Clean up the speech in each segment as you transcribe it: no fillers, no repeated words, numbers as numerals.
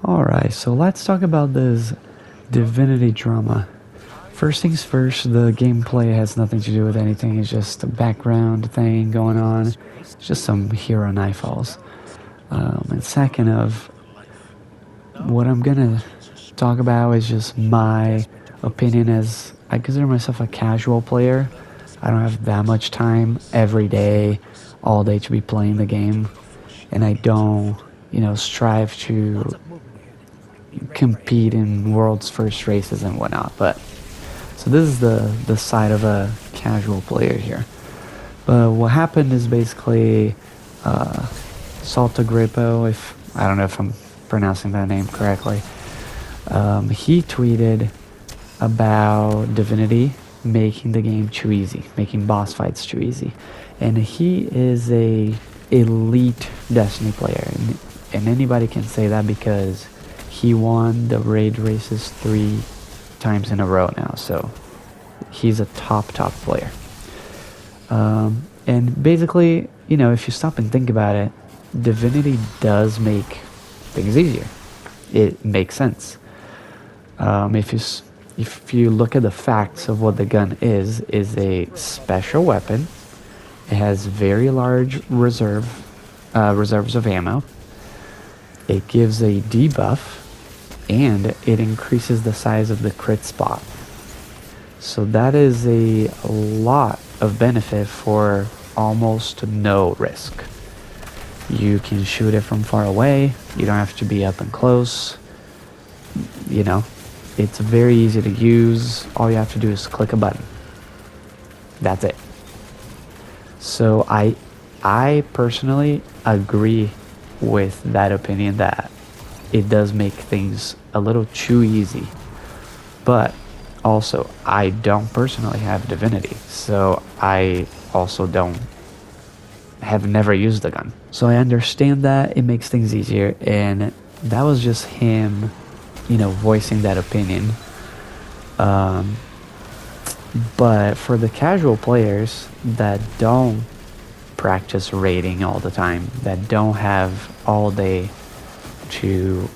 Alright, so let's talk about this Divinity drama. First things first, the gameplay has nothing to do with anything, it's just a background thing going on. It's just some hero nightfalls. And second of, what I'm gonna talk about is just my opinion as I consider myself a casual player. I don't have that much time every day, all day to be playing the game. And I don't, strive to compete in world's first races and whatnot. But so this is the side of a casual player here. But what happened is basically Salta Grippo, if I don't know if I'm pronouncing that name correctly, he tweeted about Divinity making the game too easy, making boss fights too easy, and he is a elite Destiny player, and anybody can say that because he won the raid races 3 times in a row now, so he's a top player. And basically, if you stop and think about it, Divinity does make things easier. It makes sense. If you look at the facts of what the gun is a special weapon. It has very large reserves of ammo. It gives a debuff, and it increases the size of the crit spot. So that is a lot of benefit for almost no risk. You can shoot it from far away. You don't have to be up and close. It's very easy to use. All you have to do is click a button. That's it. So I personally agree with that opinion that it does make things a little too easy. But also, I don't personally have Divinity, so I also have never used the gun. So I understand that it makes things easier, and that was just him, voicing that opinion. But for the casual players that don't practice raiding all the time, that don't have all day to,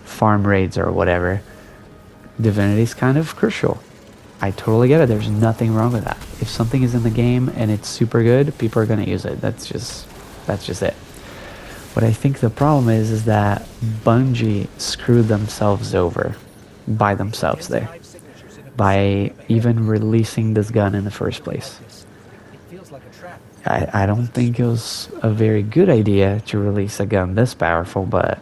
farm raids or whatever, Divinity is kind of crucial. I totally get it. There's nothing wrong with that. If something is in the game and it's super good, people are going to use it. That's just it. What I think the problem is that Bungie screwed themselves over by themselves there, by even releasing this gun in the first place. I don't think it was a very good idea to release a gun this powerful, but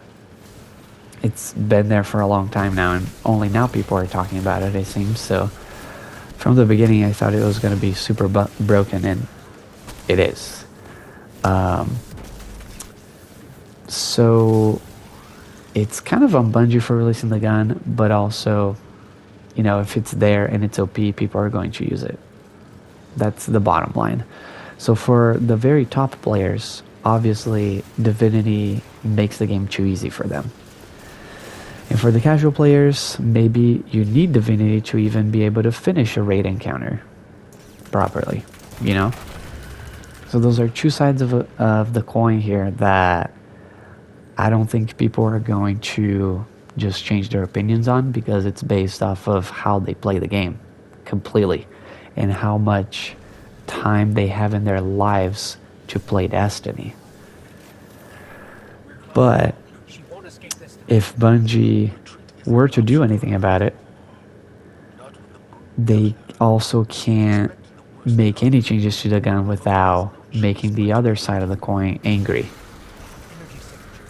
it's been there for a long time now, and only now people are talking about it, it seems. So from the beginning, I thought it was going to be super broken, and it is. So it's kind of on Bungie for releasing the gun, but also, if it's there and it's OP, people are going to use it. That's the bottom line. So for the very top players, obviously Divinity makes the game too easy for them. And for the casual players, maybe you need Divinity to even be able to finish a raid encounter properly, So those are two sides of the coin here that I don't think people are going to just change their opinions on, because it's based off of how they play the game completely and how much time they have in their lives to play Destiny. But if Bungie were to do anything about it, they also can't make any changes to the gun without making the other side of the coin angry,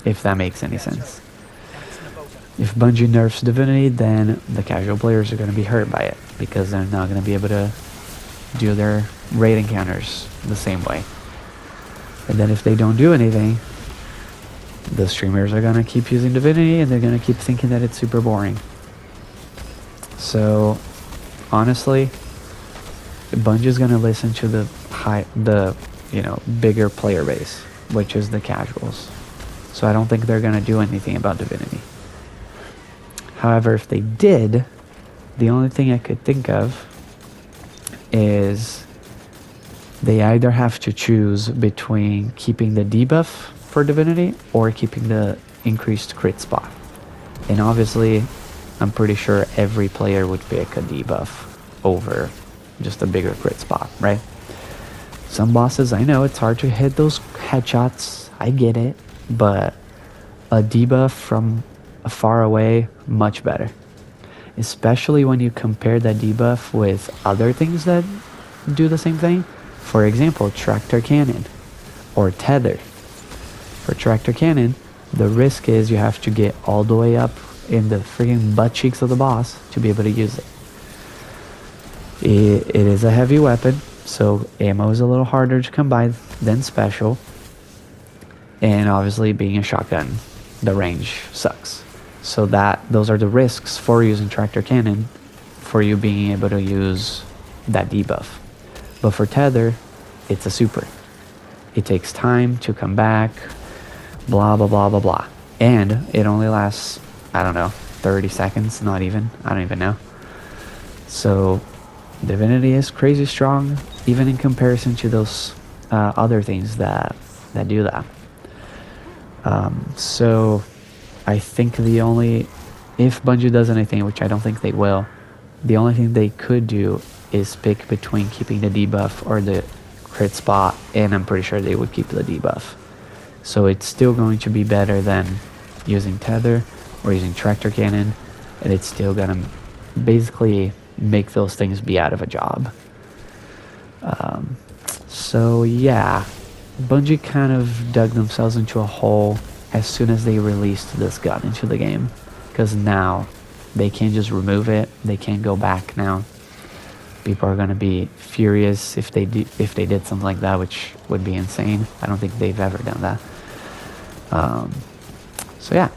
if that makes any sense. If Bungie nerfs Divinity, then the casual players are going to be hurt by it, because they're not going to be able to do their raid encounters the same way. And then if they don't do anything, the streamers are going to keep using Divinity, and they're going to keep thinking that it's super boring. So honestly, Bungie's going to listen to the bigger player base, which is the casuals. So I don't think they're going to do anything about Divinity. However, if they did, the only thing I could think of is they either have to choose between keeping the debuff for Divinity or keeping the increased crit spot. And obviously, I'm pretty sure every player would pick a debuff over just a bigger crit spot, right? Some bosses, I know it's hard to hit those headshots, I get it, but a debuff from far away, much better. Especially when you compare that debuff with other things that do the same thing. For example, tractor cannon or tether. For tractor cannon, the risk is you have to get all the way up in the freaking butt cheeks of the boss to be able to use it. It is a heavy weapon, so ammo is a little harder to come by than special. And obviously being a shotgun, the range sucks. So those are the risks for using tractor cannon, for you being able to use that debuff. But for tether, it's a super. It takes time to come back, blah blah blah blah blah. And it only lasts, I don't know, 30 seconds, not even, I don't even know. So Divinity is crazy strong, even in comparison to those other things that do that. So I think if Bungie does anything, which I don't think they will, the only thing they could do is pick between keeping the debuff or the crit spot, and I'm pretty sure they would keep the debuff. So it's still going to be better than using tether or using tractor cannon, and it's still gonna basically make those things be out of a job. So yeah, Bungie kind of dug themselves into a hole as soon as they released this gun into the game, because now they can't just remove it, they can't go back now. People are gonna be furious if they did something like that, which would be insane. I don't think they've ever done that. So yeah,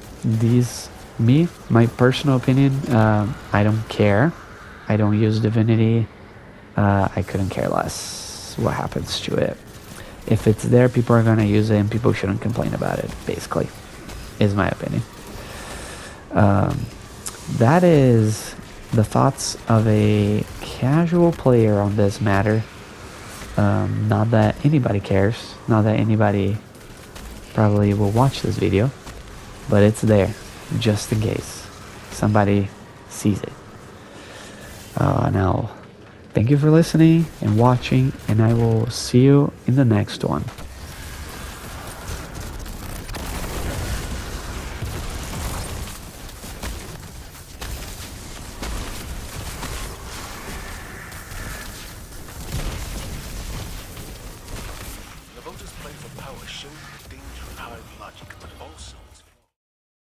my personal opinion, I don't care. I don't use Divinity. I couldn't care less what happens to it. If it's there, people are gonna use it, and people shouldn't complain about it, basically, is my opinion. That is the thoughts of a casual player on this matter. Not that anybody cares, not that anybody probably will watch this video, but it's there just in case somebody sees it. Now, thank you for listening and watching, and I will see you in the next one.